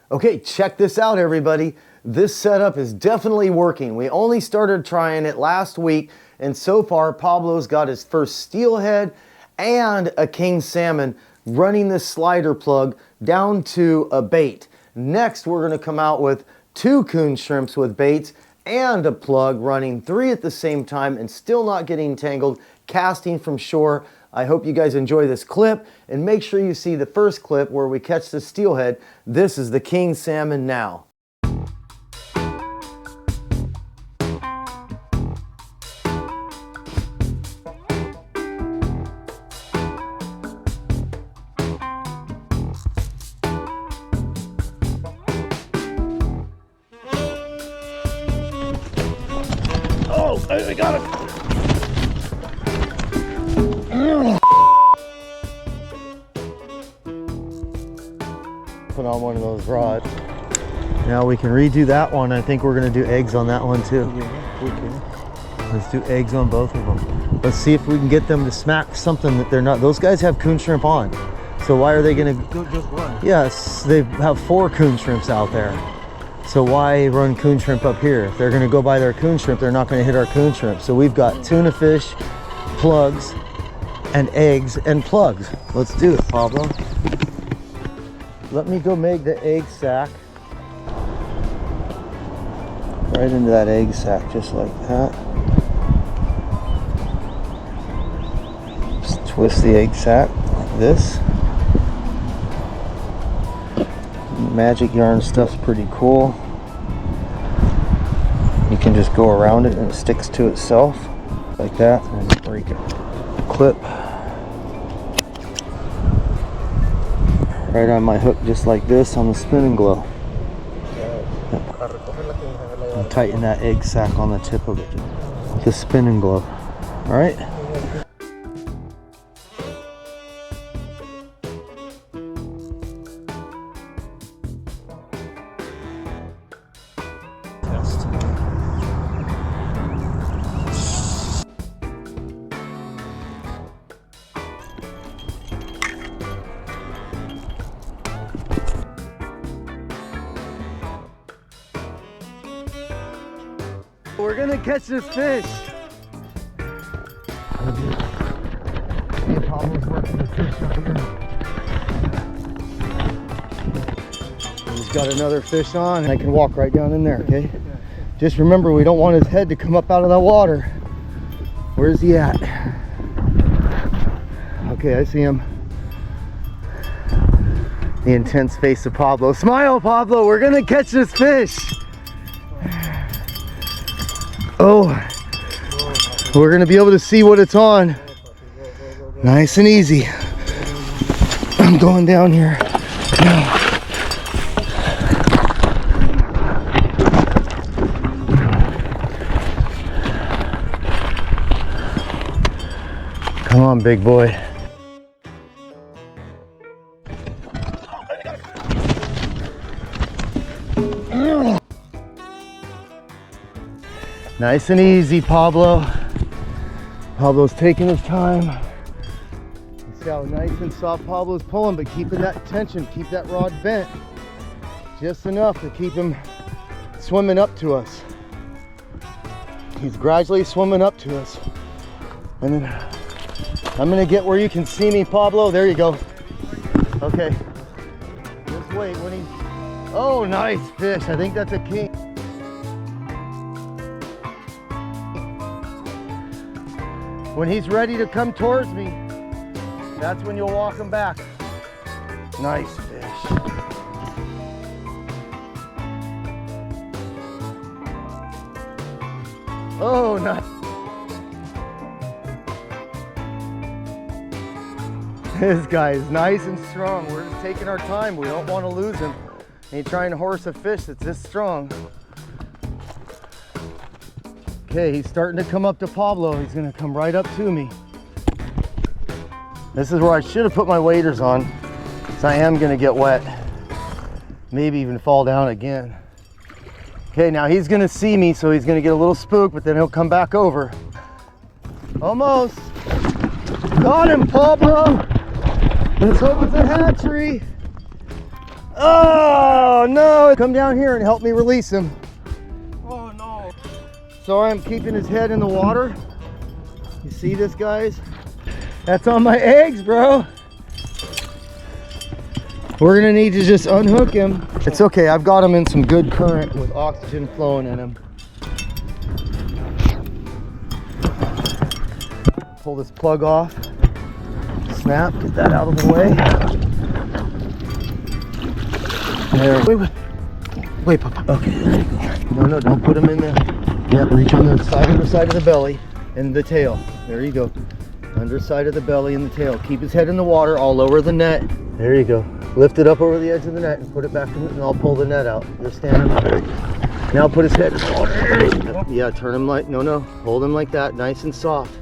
Okay, check this out, everybody. This setup is definitely working. We only started trying it last week, and so far Pablo's got his first steelhead and a king salmon running this slider plug down to a bait. Next, we're gonna come out with 2 coon shrimps with baits and a plug, running 3 at the same time and still not getting tangled, casting from shore. I hope you guys enjoy this clip, and make sure you see the first clip where we catch the steelhead. This is the king salmon now. Oh, I got it. Put on one of those rods. Now we can redo that one. I think we're gonna do eggs on that one too. Yeah, okay. Let's do eggs on both of them. Let's see if we can get them to smack something that they're not. Those guys have coon shrimp on. So why are they gonna? Just one. Yes, they have 4 coon shrimps out there. So why run coon shrimp up here? If they're gonna go by their coon shrimp, they're not gonna hit our coon shrimp. So we've got tuna fish, plugs, and eggs and plugs. Let's do it, Pablo. Let me go make the egg sack. Right into that egg sack, just like that. Just twist the egg sack like this. Magic yarn stuff's pretty cool. You can just go around it and it sticks to itself like that and break it. Clip right on my hook, just like this on the spinning glow. And tighten that egg sac on the tip of it with the spinning glow. All right. We're gonna catch this fish. Pablo's working the fish up here. He's got another fish on, and I can walk right down in there, okay? Just remember, we don't want his head to come up out of that water. Where's he at? Okay, I see him. The intense face of Pablo. Smile, Pablo, we're gonna catch this fish. Oh, we're gonna be able to see what it's on. Nice and easy. I'm going down here now. Come on, big boy. Nice and easy, Pablo. Pablo's taking his time. See how nice and soft Pablo's pulling, but keeping that tension, keep that rod bent just enough to keep him swimming up to us. He's gradually swimming up to us. And then I'm gonna get where you can see me, Pablo. There you go. Okay. Just wait when he, oh, nice fish. I think that's a king. When he's ready to come towards me, that's when you'll walk him back. Nice fish. Oh, nice. This guy is nice and strong. We're just taking our time. We don't want to lose him. Ain't trying to horse a fish that's this strong. Okay, he's starting to come up to Pablo. He's gonna come right up to me. This is where I should have put my waders on, because I am gonna get wet. Maybe even fall down again. Okay, now he's gonna see me, so he's gonna get a little spooked, but then he'll come back over. Almost. Got him, Pablo. Let's hope it's a hatchery. Oh, no. go. Come down here and help me release him. Oh no. So I'm keeping his head in the water. You see this, guys? That's on my eggs, bro. We're gonna need to just unhook him. It's okay, I've got him in some good current with oxygen flowing in him. Pull this plug off. Snap, get that out of the way. There. Wait, Papa. Okay, there you go. No, don't put him in there. Yeah, reach on the underside of the belly and the tail. There you go. Underside of the belly and the tail. Keep his head in the water. I'll lower the net. There you go. Lift it up over the edge of the net and put it back in, and I'll pull the net out. They're standing there. Now put his head in the water. Yeah, turn him like, no. Hold him like that, nice and soft.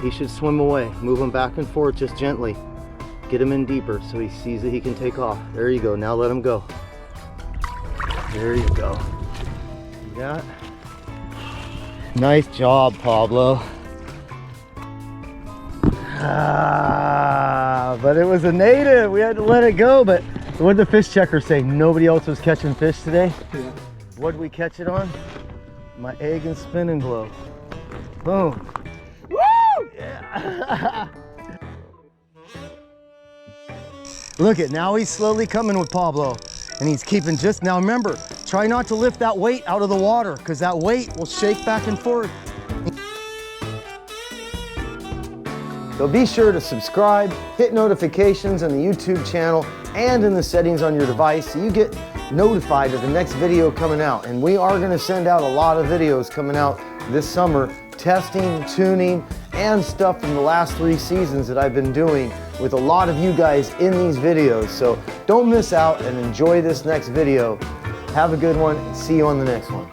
He should swim away. Move him back and forth just gently. Get him in deeper so he sees that he can take off. There you go. Now let him go. There you go. Yeah. Nice job, Pablo. But it was a native. We had to let it go. But what did the fish checker say? Nobody else was catching fish today? Yeah. What did we catch it on? My egg and spinning glow. Boom. Woo! Yeah. Look at, now he's slowly coming with Pablo. And he's keeping just, now remember, try not to lift that weight out of the water because that weight will shake back and forth. So be sure to subscribe, hit notifications on the YouTube channel and in the settings on your device so you get notified of the next video coming out. And we are going to send out a lot of videos coming out this summer, testing, tuning, and stuff from the last 3 seasons that I've been doing with a lot of you guys in these videos. So don't miss out and enjoy this next video. Have a good one and see you on the next one.